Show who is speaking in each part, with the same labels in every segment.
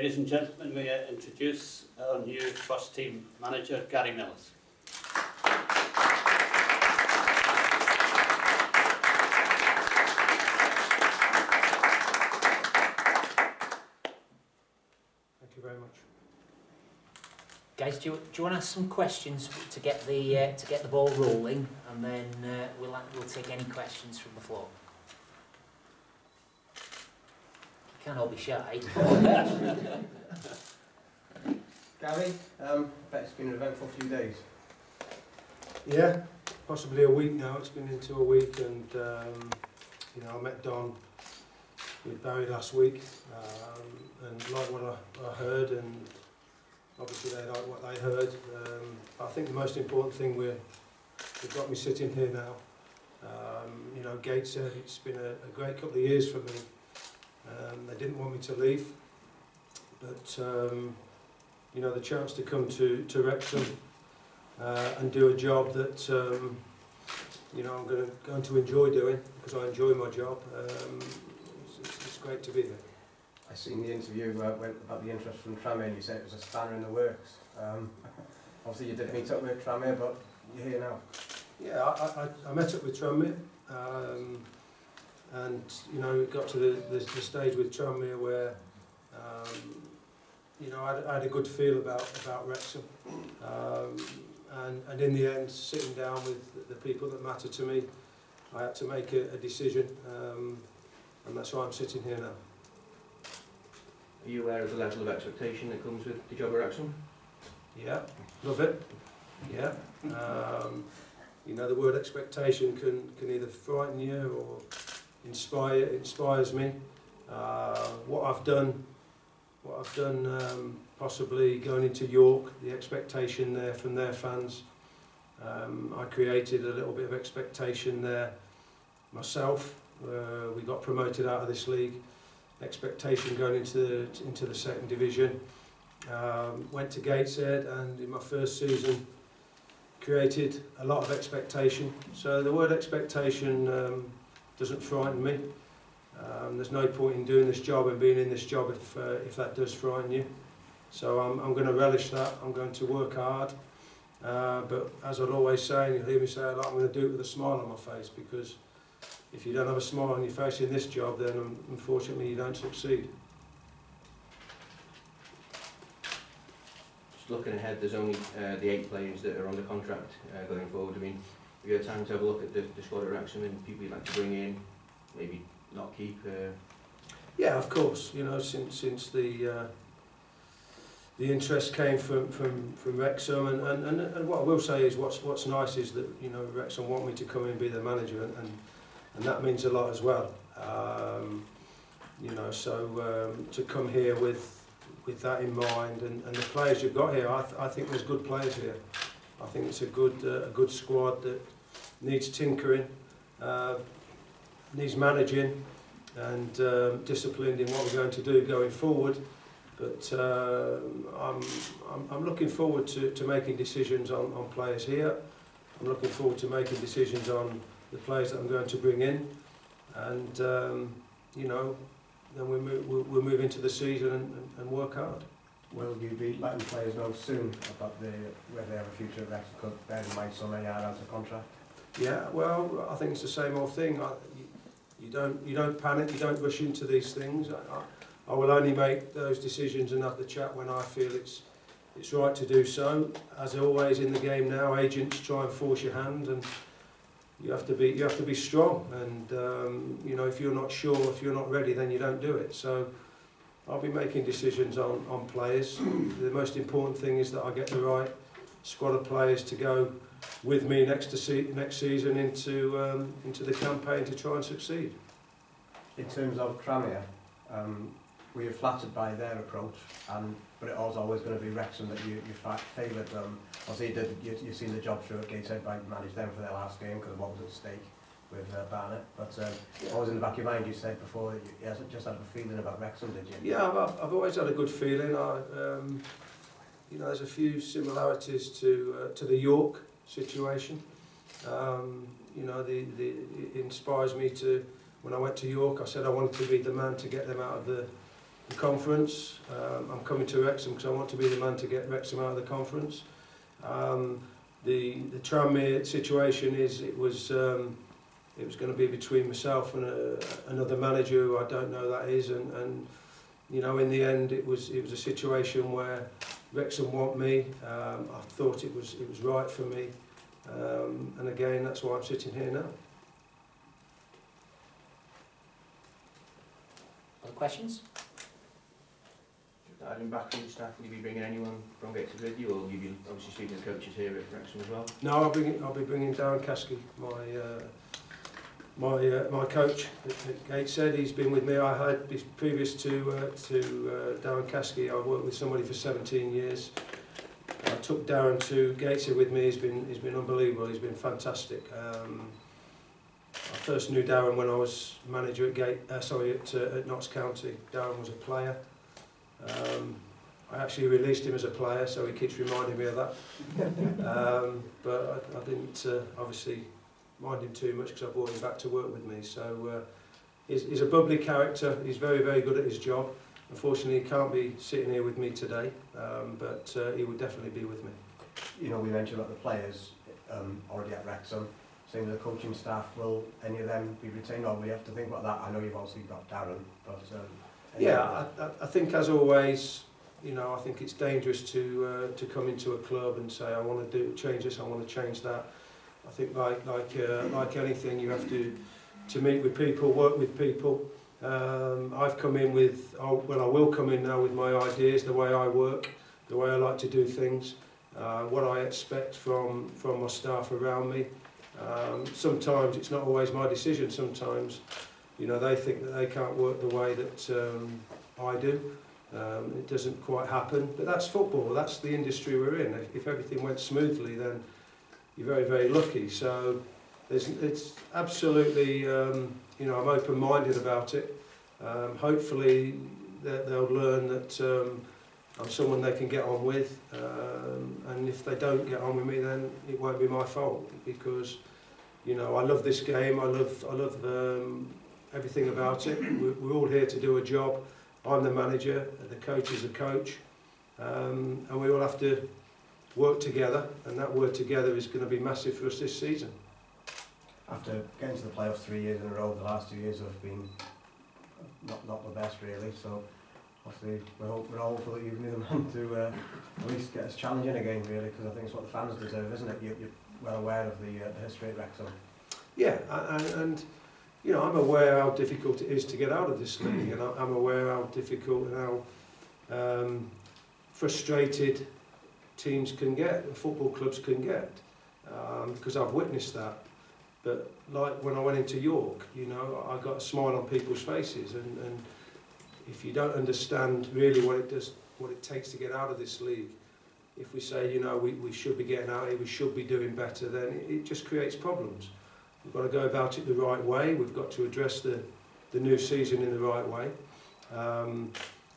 Speaker 1: Ladies and gentlemen, may I introduce our new first team manager, Gary Mills.
Speaker 2: Thank you very much.
Speaker 3: Guys, do you want to ask some questions to get the ball rolling, and then we'll take any questions from the floor. You can't all be shy.
Speaker 4: Gary, I bet it's been an eventful few days.
Speaker 2: Yeah, possibly a week now. It's been into a week, and you know, I met Don with Barry last week, and like what I heard, and obviously they like what they heard. I think the most important thing we've got me sitting here now. You know, Gateshead, it's been a great couple of years for me. They didn't want me to leave, but you know, the chance to come to Wrexham and do a job that you know, I'm going to enjoy doing, because I enjoy my job. It's great to be there.
Speaker 4: I seen the interview about the interest from Tranmere, and you said it was a spanner in the works. Obviously you didn't meet up with Tranmere, but you're here now.
Speaker 2: Yeah, I met up with Tranmere, and you know, it got to the stage with Tranmere where you know, I had a good feel about Wrexham, and in the end, sitting down with the people that matter to me, I had to make a decision, and that's why I'm sitting here now.
Speaker 5: Are you aware of the level of expectation that comes with the job at Wrexham?
Speaker 2: Yeah, love it. Yeah. You know, the word expectation can either frighten you or inspires me. What I've done, possibly going into York, the expectation there from their fans. I created a little bit of expectation there myself. We got promoted out of this league. Expectation going into the second division. Went to Gateshead, and in my first season created a lot of expectation. So the word expectation doesn't frighten me. There's no point in doing this job and being in this job if that does frighten you. So I'm going to relish that. I'm going to work hard. But as I'd always say, and you'll hear me say a lot, I'm going to do it with a smile on my face, because if you don't have a smile on your face in this job, then unfortunately you don't succeed.
Speaker 5: Just looking ahead, there's only the 8 players that are under contract going forward. I mean, have you had time to have a look at the squad at Wrexham and people you'd like to bring in, maybe not keep?
Speaker 2: Yeah, of course. You know, since the interest came from Wrexham, and what I will say is what's nice is that, you know, Wrexham want me to come in and be the manager, and that means a lot as well. You know, so to come here with that in mind, and the players you've got here, I think there's good players here. I think it's a good squad that needs tinkering, needs managing, and disciplined in what we're going to do going forward. But I'm looking forward to making decisions on players here. I'm looking forward to making decisions on the players that I'm going to bring in, and you know, then we'll move into the season and work hard.
Speaker 4: Will you be letting players know soon about whether they have a future at Wrexham, bear in mind so many are out of contract?
Speaker 2: Yeah, well, I think it's the same old thing. You don't panic, you don't rush into these things. I will only make those decisions and have the chat when I feel it's right to do so. As always in the game now, agents try and force your hand, and you have to be strong. And you know, if you're not sure, if you're not ready, then you don't do it. So I'll be making decisions on players. The most important thing is that I get the right squad of players to go with me next season into the campaign to try and succeed.
Speaker 4: In terms of Tranmere, we were flattered by their approach, but it was always going to be Wrexham that you favoured them. Obviously, you've seen the job through at Gateshead by managed them for their last game because of what was at stake with Barnett. But always in the back of your mind, you said before that you just had a feeling about Wrexham, did you? Yeah,
Speaker 2: I've always had a good feeling. You know, there's a few similarities to the York situation. You know, it inspires me to. When I went to York, I said I wanted to be the man to get them out of the the conference. I'm coming to Wrexham because I want to be the man to get Wrexham out of the conference. The Tranmere situation is it was going to be between myself and another manager who I don't know that is, and you know, in the end it was a situation where Wrexham want me. I thought it was right for me, and again that's why I'm sitting here now.
Speaker 3: Other questions?
Speaker 5: Adding back into staff, will you be bringing anyone from Gateshead with you, or will you be obviously speaking to coaches here at Wrexham as well?
Speaker 2: No, I'll be bringing Darren Caskey, my coach at Gateshead. He's been with me. I had previous to Darren Caskey, I worked with somebody for 17 years. I took Darren to Gateshead with me. He's been unbelievable. He's been fantastic. I first knew Darren when I was manager at Notts County. Darren was a player. I actually released him as a player, so he keeps reminding me of that. But I didn't obviously mind him too much because I brought him back to work with me. So he's a bubbly character. He's very, very good at his job. Unfortunately, he can't be sitting here with me today, but he would definitely be with me.
Speaker 4: You know, we mentioned about the players already at Wrexham. Same with the coaching staff. Will any of them be retained, or will you have to think about that? I know you've obviously got Darren, but
Speaker 2: yeah, I think as always, you know, I think it's dangerous to come into a club and say I want to change this, I want to change that. I think like anything, you have to meet with people, work with people. I've come in with, well, I will come in now with my ideas, the way I work, the way I like to do things, what I expect from my staff around me. Sometimes it's not always my decision. Sometimes, you know, they think that they can't work the way that I do. It doesn't quite happen, but that's football. That's the industry we're in. If everything went smoothly, then you're very, very lucky. So it's absolutely, you know, I'm open-minded about it. Hopefully they'll learn that I'm someone they can get on with, and if they don't get on with me, then it won't be my fault, because, you know, I love this game. I love everything about it. We're all here to do a job. I'm the manager, the coach is the coach, and we all have to work together, and that work together is going to be massive for us this season.
Speaker 4: After getting to the playoffs 3 years in a row, the last 2 years have been not the best really, so obviously we're all hopeful that you can be the man to at least get us challenging again really, because I think it's what the fans deserve, isn't it? You're well aware of the history at Wrexham. Yeah, and you know, I'm aware how difficult it is to get out of this league, and I'm aware how difficult and how frustrated teams can get, and football clubs can get, because I've witnessed that. But like when I went into York, you know, I got a smile on people's faces, and if you don't understand really what it takes to get out of this league, if we say, you know, we should be getting out here, we should be doing better, then it just creates problems. We've got to go about it the right way. We've got to address the new season in the right way.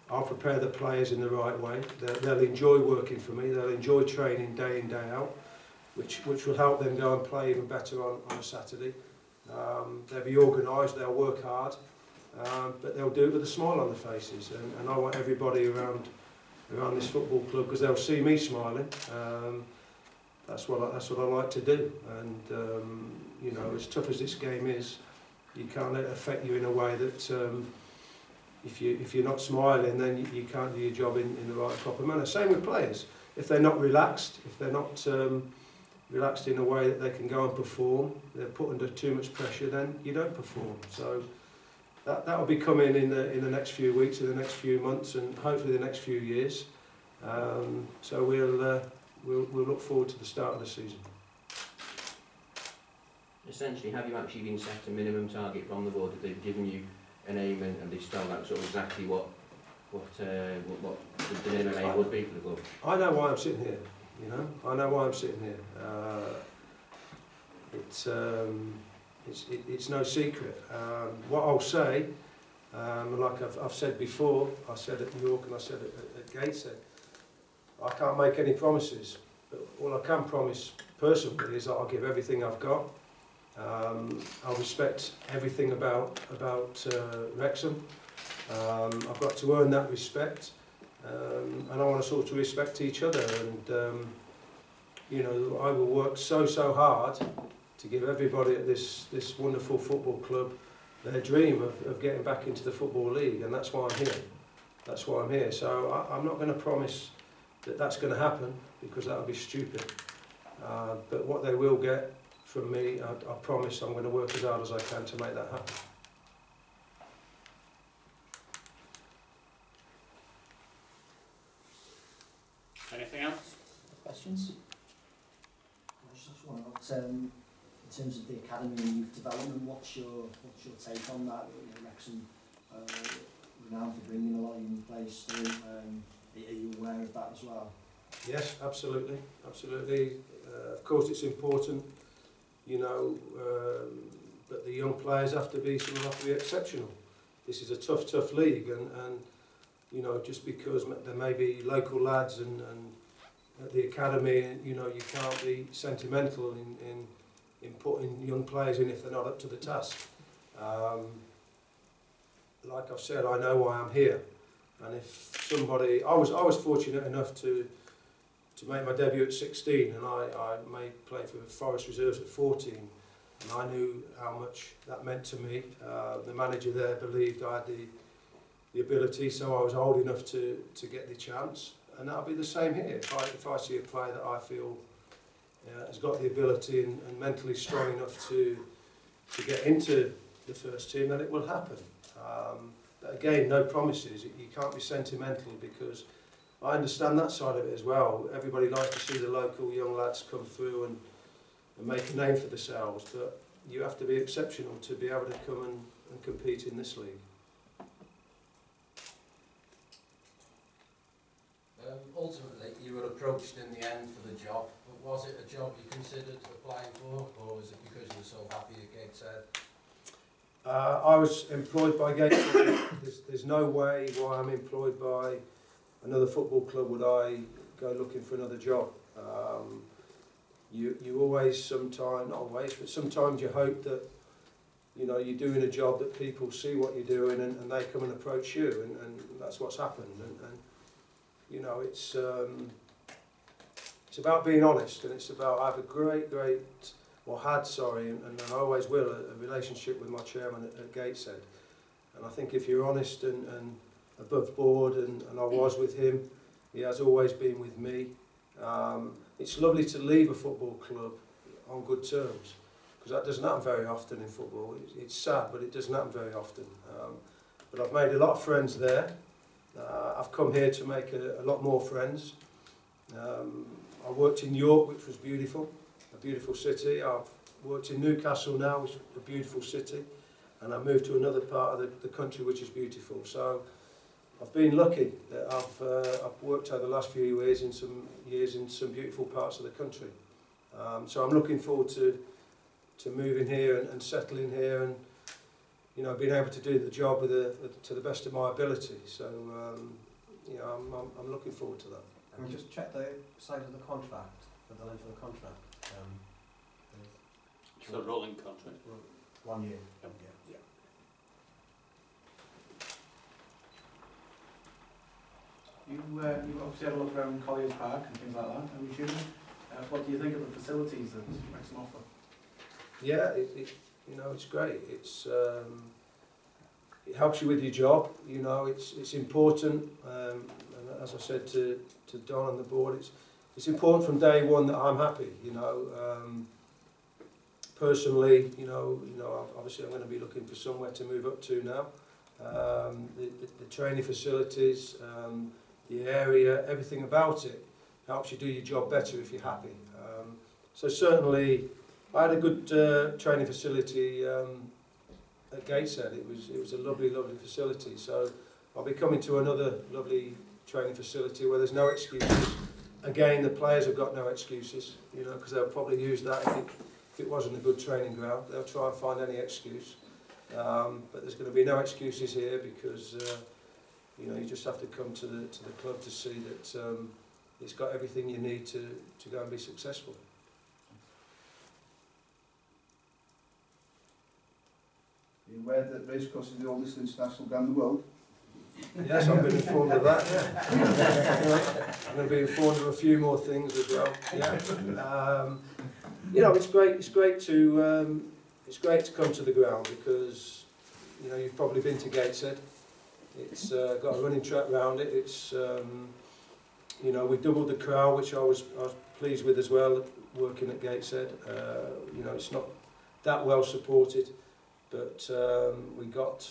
Speaker 4: I'll prepare the players in the right way. They'll enjoy working for me. They'll enjoy training day in, day out, which will help them go and play even better on a Saturday. They'll be organised. They'll work hard, but they'll do it with a smile on their faces. And I want everybody around this football club, because they'll see me smiling. That's what I like to do, and you know, as tough as this game is, you can't let it affect you in a way that if you're not smiling, then you can't do your job in the right proper manner. Same with players. If they're not relaxed, if they're not relaxed in a way that they can go and perform, they're put under too much pressure, then you don't perform. So that will be coming in the next few weeks, in the next few months, and hopefully the next few years. So we'll look forward to the start of the season.
Speaker 5: Essentially, have you actually been set a minimum target from the board? That they've given you an aim, and they spelled out sort of exactly what the minimum aim would be for the club? I know why I'm sitting here. You know, I know why I'm sitting here. It's no secret. What I'll say, like I've said before, I said at York and I said at Gateshead, I can't make any promises, but all I can promise personally is that I'll give everything I've got. I'll respect everything about Wrexham. I've got to earn that respect, and I want to sort of respect each other. And you know, I will work so hard to give everybody at this wonderful football club their dream of getting back into the Football League, and that's why I'm here. That's why I'm here. So I'm not going to promise that that's going to happen, because that would be stupid. But what they will get from me, I promise I'm going to work as hard as I can to make that happen.
Speaker 1: Anything else?
Speaker 3: Questions?
Speaker 6: I just want to in terms of the academy and youth development, what's your take on that? You know, Wrexham renowned for bringing a lot of young players through. Are you aware of that as well?
Speaker 5: Yes, absolutely, absolutely. Of course, it's important, you know, but the young players have to be exceptional. This is a tough league, and you know, just because there may be local lads and at the academy, you know, you can't be sentimental in putting young players in if they're not up to the task. Like I've said, I know why I'm here, and if somebody, I was fortunate enough to make my debut at 16, and I made play for Forest Reserves at 14, and I knew how much that meant to me. The manager there believed I had the ability, so I was old enough to get the chance, and that'll be the same here. If I see a player that I feel has got the ability and mentally strong enough to get into the first team, then it will happen. But again, no promises. You can't be sentimental, because I understand that side of it as well. Everybody likes to see the local young lads come through and make a name for themselves, but you have to be exceptional to be able to come and compete in this league.
Speaker 7: Ultimately, you were approached in the end for the job, but was it a job you considered applying for, or was it because you were so happy at Gateshead?
Speaker 5: I was employed by Gateshead. There's no way why I'm employed by another football club would I go looking for another job. You always, sometimes, not always, but sometimes you hope that, you know, you're doing a job that people see what you're doing and they come and approach you, and that's what's happened. And you know, it's about being honest, and it's about, I have a great, or had, sorry, and I always will, a relationship with my chairman at Gateshead. And I think if you're honest and above board, and I was with him, he has always been with me. It's lovely to leave a football club on good terms, because that doesn't happen very often in football. It's sad, but it doesn't happen very often. But I've made a lot of friends there. I've come here to make a lot more friends. I worked in York, which was beautiful, a beautiful city. I've worked in Newcastle now, which is a beautiful city, and I moved to another part of the country, which is beautiful. So I've been lucky that I've worked over the last few years in some beautiful parts of the country. So I'm looking forward to moving here and settling here, and you know, being able to do the job to the best of my ability. So you know, I'm looking forward to that.
Speaker 4: Can we just check the side of the contract, for the length of the contract?
Speaker 1: It's a rolling contract.
Speaker 4: 1 year.
Speaker 1: Yep.
Speaker 4: Yeah.
Speaker 8: You obviously had a look around Colliers Park and things like that, I'm assuming. What do you think of the facilities that Wrexham offer?
Speaker 5: Yeah, you know, it's great. It helps you with your job. You know, it's important. And as I said to Don and the board, it's important from day one that I'm happy. You know, personally, you know, obviously I'm going to be looking for somewhere to move up to now. The training facilities, the area, everything about it helps you do your job better if you're happy. So certainly, I had a good training facility at Gateshead. It was a lovely facility. So I'll be coming to another lovely training facility where there's no excuses. Again, the players have got no excuses, you know, because they'll probably use that if it wasn't a good training ground. They'll try and find any excuse. But there's going to be no excuses here, because you know, you just have to come to the club to see that it's got everything you need to go and be successful.
Speaker 9: Are you aware that Racecourse is the oldest international ground in the world?
Speaker 5: Yes, I've been informed of that, yeah. I'm going to be informed of a few more things as well, yeah. You know, it's great to come to the ground because, you know, you've probably been to Gateshead. It's got a running track round it. It's, you know, we doubled the crowd, which I was pleased with as well, working at Gateshead. You know, it's not that well supported, but we got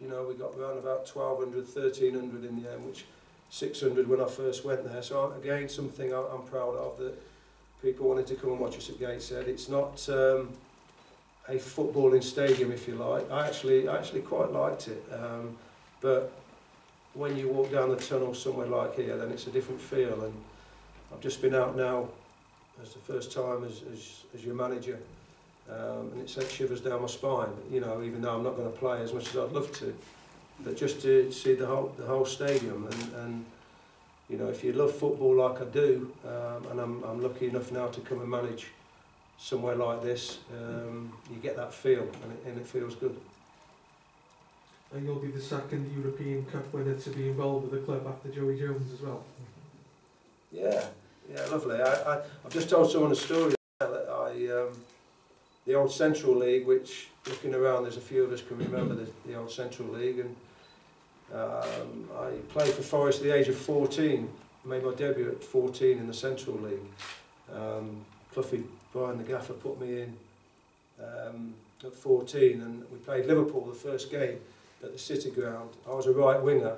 Speaker 5: around about 1,200, 1,300 in the end, which 600 when I first went there. So again, something I'm proud of, that people wanted to come and watch us at Gateshead. It's not a footballing stadium, if you like. I actually quite liked it, but when you walk down the tunnel somewhere like here, then it's a different feel. And I've just been out now as the first time as your manager, and it sent shivers down my spine. You know, even though I'm not going to play as much as I'd love to, but just to see the whole stadium, and you know, if you love football like I do, and I'm lucky enough now to come and manage somewhere like this, you get that feel, and it feels good.
Speaker 9: And you'll be the second European Cup winner to be involved with the club after Joey Jones as well.
Speaker 5: Yeah, lovely. I've just told someone a story that the old Central League, which, looking around, there's a few of us can remember the old Central League, and I played for Forest at the age of 14, made my debut at 14 in the Central League. Cluffy, Brian the Gaffer, put me in at 14, and we played Liverpool the first game at the City Ground. I was a right winger.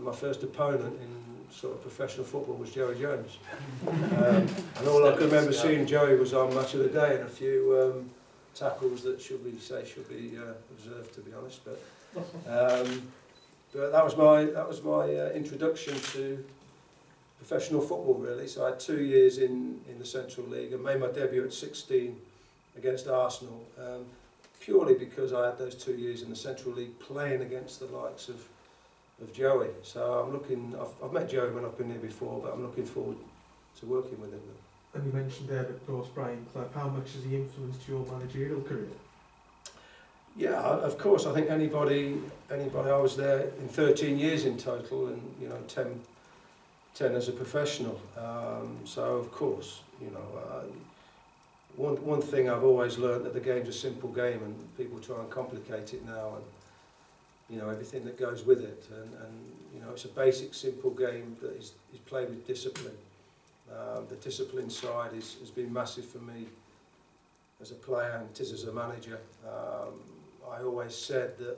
Speaker 5: My first opponent in sort of professional football was Joey Jones. And all I can remember seeing Joey was on Match of the Day, and a few tackles that should be observed, to be honest. But that was my introduction to professional football, really. So I had 2 years in the Central League and made my debut at 16 against Arsenal, purely because I had those 2 years in the Central League playing against the likes of Joey. So I've met Joey when I've been here before, but I'm looking forward to working with him now.
Speaker 9: And you mentioned there, of course, Brian Clough. How much has he influenced your managerial career?
Speaker 5: Yeah, of course. I think anybody. I was there in 13 years in total, and you know, 10 as a professional. So of course, you know, one thing I've always learned, that the game's a simple game, and people try and complicate it now, and you know, everything that goes with it. And you know, it's a basic, simple game that is played with discipline. The discipline side has been massive for me as a player, and it is as a manager. I always said that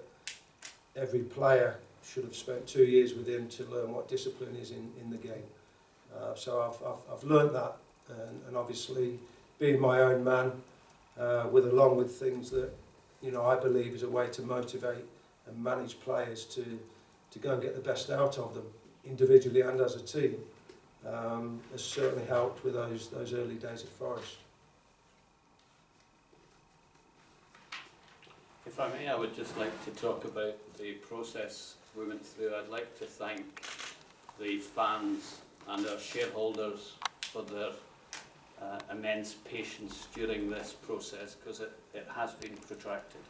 Speaker 5: every player should have spent 2 years with him to learn what discipline is in the game. So I've learned that, and obviously being my own man, along with things that, you know, I believe is a way to motivate and manage players to go and get the best out of them, individually and as a team, has certainly helped with those early days at Forest.
Speaker 1: If I may, I would just like to talk about the process we went through. I'd like to thank the fans and our shareholders for their immense patience during this process, because it has been protracted.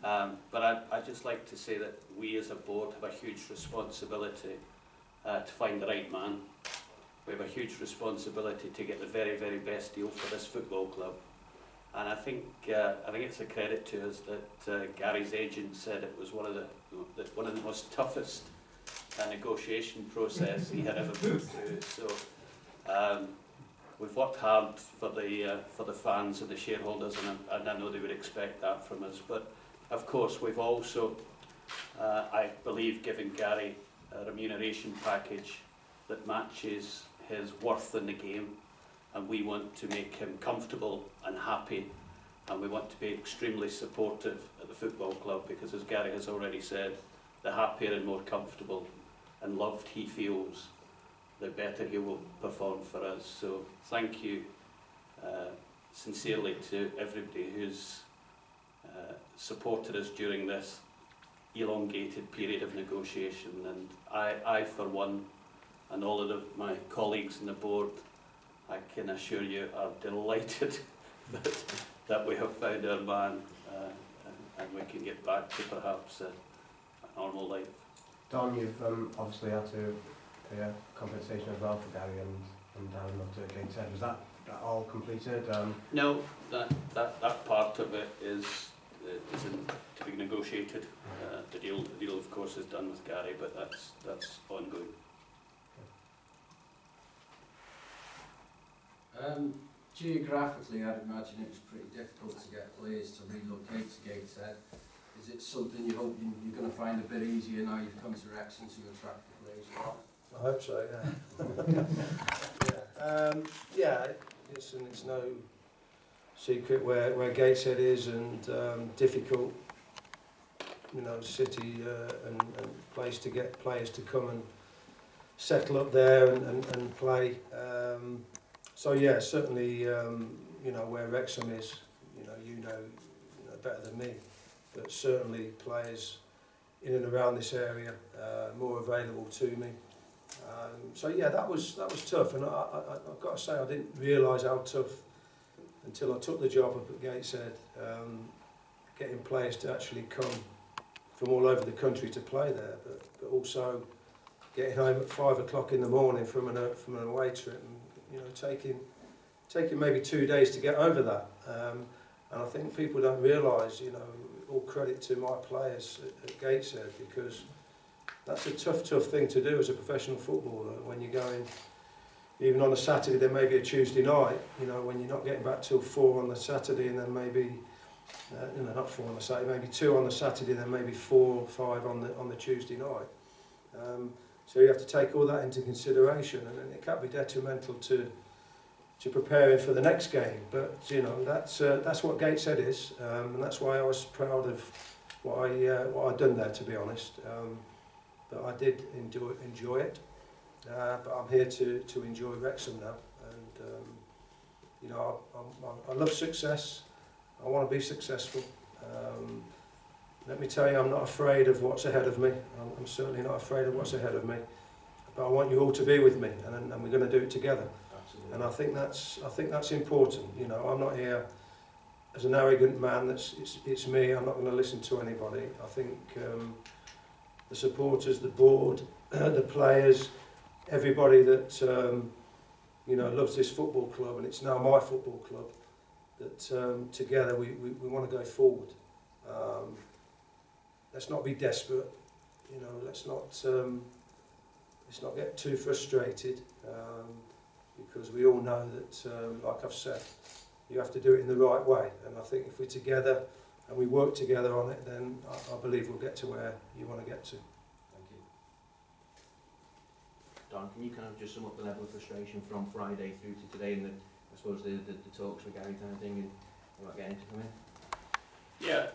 Speaker 1: But I'd just like to say that we as a board have a huge responsibility to find the right man. We have a huge responsibility to get the very, very best deal for this football club. And I think it's a credit to us that Gary's agent said it was one of the most toughest negotiation process he had ever been through. So we've worked hard for the fans and the shareholders, and I know they would expect that from us. But of course, we've also, I believe, given Gary a remuneration package that matches his worth in the game, and we want to make him comfortable and happy, and we want to be extremely supportive at the football club, because, as Gary has already said, the happier and more comfortable and loved he feels, the better he will perform for us. So thank you sincerely to everybody who's supported us during this elongated period of negotiation, and I for one, and all of my colleagues on the board, I can assure you, are delighted that we have found our man, and we can get back to perhaps a normal life.
Speaker 4: Don, you've obviously had to pay a compensation as well for Gary and down not to Gateshead. Was that all completed?
Speaker 1: No, that part of it is to be negotiated. The deal of course is done with Gary, but that's ongoing.
Speaker 7: Geographically, I'd imagine it was pretty difficult to get players to relocate to Gateshead. Is it something you're hoping you're going to find a bit easier now you've come to Wrexham to attract the players you want?
Speaker 2: I hope so, yeah. Yeah, it's no secret where Gateshead is, and difficult, you know, city and place to get players to come and settle up there and play. So yeah, certainly, you know, where Wrexham is, you know better than me, but certainly players in and around this area more available to me. So yeah, that was tough, and I've got to say I didn't realise how tough until I took the job up at Gateshead, getting players to actually come from all over the country to play there, but also getting home at 5 o'clock in the morning from an away trip, and you know, taking maybe 2 days to get over that. And I think people don't realise, you know, all credit to my players at Gateshead, because that's a tough thing to do as a professional footballer when you're going, even on a Saturday, then maybe a Tuesday night, you know, when you're not getting back till 4 on the Saturday, and then maybe, you know, not 4 on the Saturday, maybe 2 on the Saturday, then maybe 4 or 5 on the Tuesday night. So you have to take all that into consideration, and it can't be detrimental to preparing for the next game. But you know, that's what Gateshead is, and that's why I was proud of what I'd done there, to be honest. But I did enjoy it. But I'm here to enjoy Wrexham now, and you know, I love success. I want to be successful. Let me tell you, I'm not afraid of what's ahead of me. I'm certainly not afraid of what's ahead of me. But I want you all to be with me, and we're going to do it together. Absolutely. And I think that's important. You know, I'm not here as an arrogant man. It's me. I'm not going to listen to anybody. I think the supporters, the board, the players, everybody that you know, loves this football club, and it's now my football club. That together we want to go forward. Let's not be desperate, you know. Let's not get too frustrated, because we all know that, like I've said, you have to do it in the right way. And I think if we're together and we work together on it, then I believe we'll get to where you want to get to.
Speaker 7: Thank you.
Speaker 10: Don, can you kind of just sum up the level of frustration from Friday through to today, and I suppose the talks with Gary kind of thing, and about getting to come in?
Speaker 1: Yeah,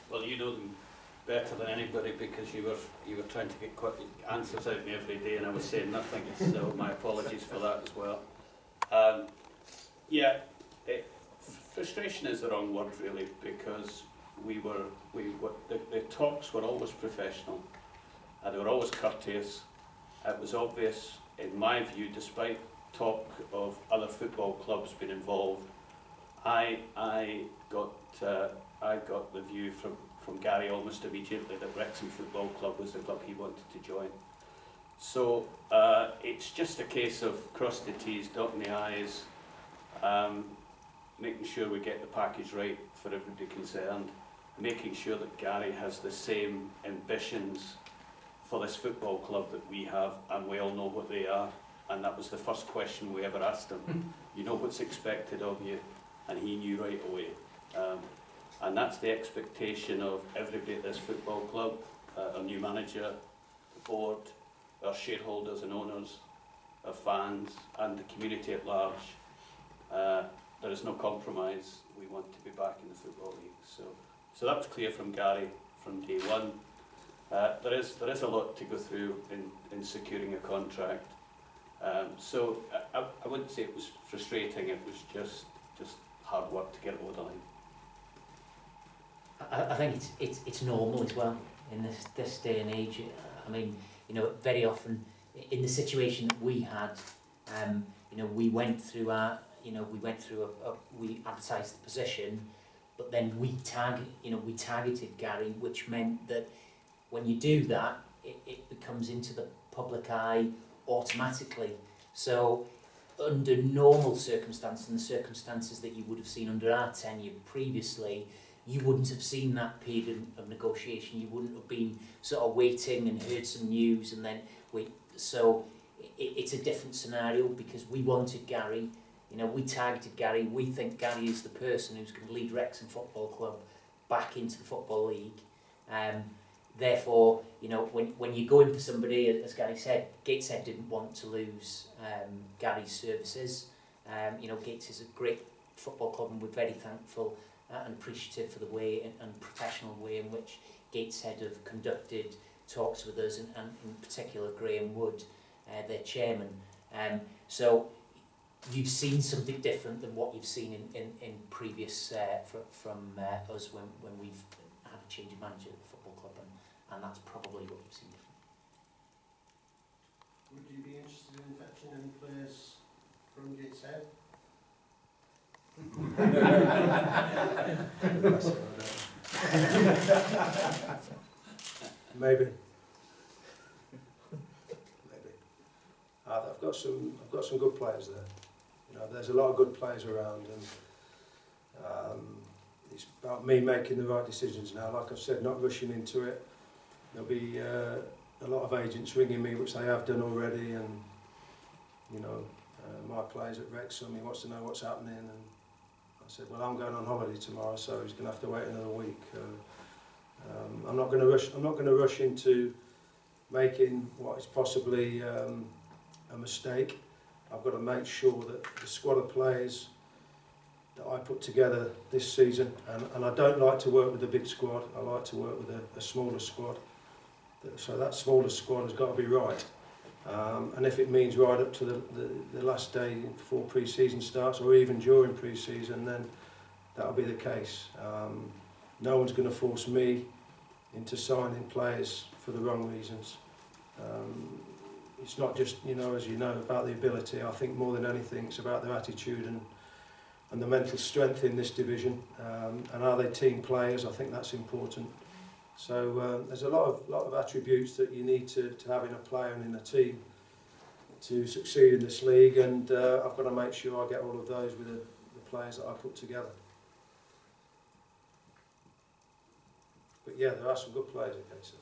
Speaker 1: well, you know them better than anybody, because you were trying to get answers out of me every day, and I was saying nothing. So my apologies for that as well. Yeah, frustration is the wrong word really, because the talks were always professional, and they were always courteous. It was obvious, in my view, despite talk of other football clubs being involved, I got the view from Gary almost immediately that Wrexham Football Club was the club he wanted to join. So it's just a case of cross the T's, dotting the I's, making sure we get the package right for everybody concerned, making sure that Gary has the same ambitions for this football club that we have, and we all know what they are. And that was the first question we ever asked him. You know what's expected of you, and he knew right away. And that's the expectation of everybody at this football club, our new manager, the board, our shareholders and owners, our fans, and the community at large. There is no compromise. We want to be back in the Football League. So that was clear from Gary from day one. There is a lot to go through in securing a contract. So I wouldn't say it was frustrating. It was just hard work to get it over the line.
Speaker 3: I think it's normal as well in this day and age. I mean, you know, very often in the situation that we had, you know, we advertised the position, but then we targeted Gary, which meant that when you do that, it becomes into the public eye automatically. So under normal circumstances, and the circumstances that you would have seen under our tenure previously, you wouldn't have seen that period of negotiation. You wouldn't have been sort of waiting and heard some news and then wait. So it's a different scenario because we wanted Gary. You know, we targeted Gary. We think Gary is the person who's going to lead Wrexham Football Club back into the Football League. Therefore, you know, when you go in for somebody, as Gary said, Gateshead didn't want to lose Gary's services. You know, Gates is a great football club and we're very thankful and appreciative for the way and professional way in which Gateshead have conducted talks with us, and in particular Graham Wood, their chairman. So you've seen something different than what you've seen in previous from us when we've had a change of manager at the football club, and that's probably what you've seen different.
Speaker 11: Would you be interested in fetching any players from Gateshead?
Speaker 2: Maybe. I've got some good players there. You know, there's a lot of good players around, and it's about me making the right decisions now. Like I've said, not rushing into it. There'll be a lot of agents ringing me, which they have done already, and you know, my player's at Wrexham. He wants to know what's happening, and I said, well, I'm going on holiday tomorrow, so he's going to have to wait another week. I'm not going to rush. I'm not going to rush into making what is possibly a mistake. I've got to make sure that the squad of players that I put together this season, and I don't like to work with a big squad. I like to work with a smaller squad. So that smaller squad has got to be right. And if it means right up to the last day before pre-season starts, or even during pre-season, then that'll be the case. No one's going to force me into signing players for the wrong reasons. It's not just, you know, as you know, about the ability. I think more than anything it's about their attitude and the mental strength in this division. And are they team players? I think that's important. So there's a lot of attributes that you need to have in a player and in a team to succeed in this league, and I've got to make sure I get all of those with the players that I put together. But yeah, there are some good players at Gateshead,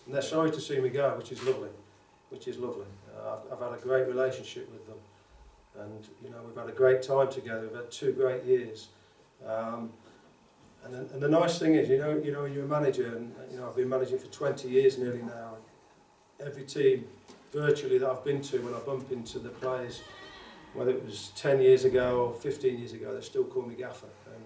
Speaker 2: and they're sorry to see me go, which is lovely. I've had a great relationship with them, and you know, we've had a great time together. We've had 2 great years. And the nice thing is, you know, you're a manager, and you know, I've been managing for 20 years nearly now. Every team, virtually, that I've been to, when I bump into the players, whether it was 10 years ago or 15 years ago, they still call me Gaffer. And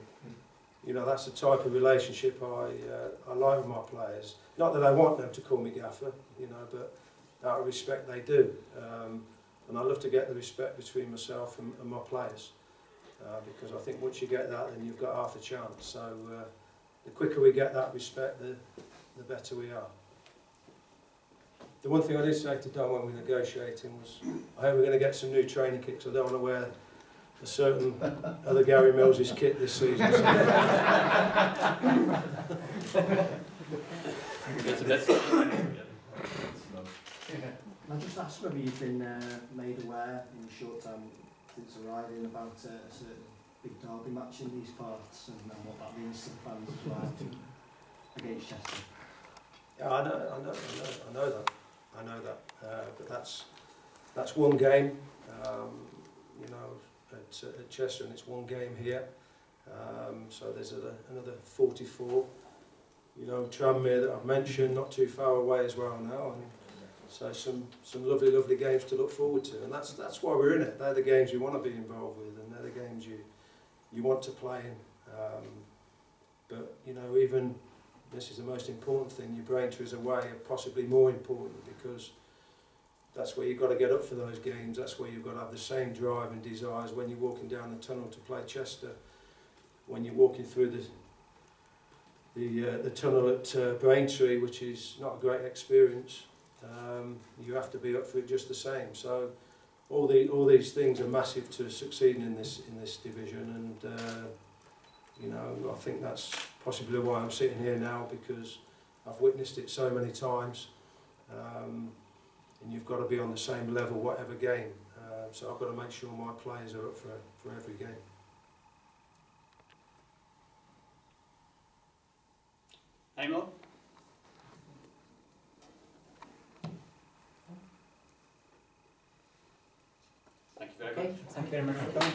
Speaker 2: you know, that's the type of relationship I like with my players. Not that I want them to call me Gaffer, you know, but out of respect they do. And I love to get the respect between myself and my players. Because I think once you get that, then you've got half a chance. So the quicker we get that respect, the better we are. The one thing I did say to Don when we were negotiating was, I hope we're going to get some new training kits. I don't want to wear a certain other Gary Mills's kit this season. So.
Speaker 6: I'll just ask whether you've been made aware in the short time since arriving about a certain big derby match in these parts, and what that means to the fans as well against Chester.
Speaker 2: Yeah, I know that. But that's one game, you know, at Chester, and it's one game here. So there's another 44. You know, Tranmere that I've mentioned, not too far away as well now. And so some lovely games to look forward to, and that's why we're in it. They're the games you want to be involved with, and they're the games you want to play in. But you know, even this is the most important thing. Your Braintree is away, are possibly more important, because that's where you've got to get up for those games. That's where you've got to have the same drive and desires when you're walking down the tunnel to play Chester, when you're walking through the tunnel at Braintree, which is not a great experience. You have to be up for it just the same. So all these things are massive to succeeding in this division, and you know, I think that's possibly why I'm sitting here now, because I've witnessed it so many times. and you've got to be on the same level whatever game. So I've got to make sure my players are up for every game.
Speaker 1: Amo? Thank you very much.
Speaker 3: Okay, thank you very much for coming.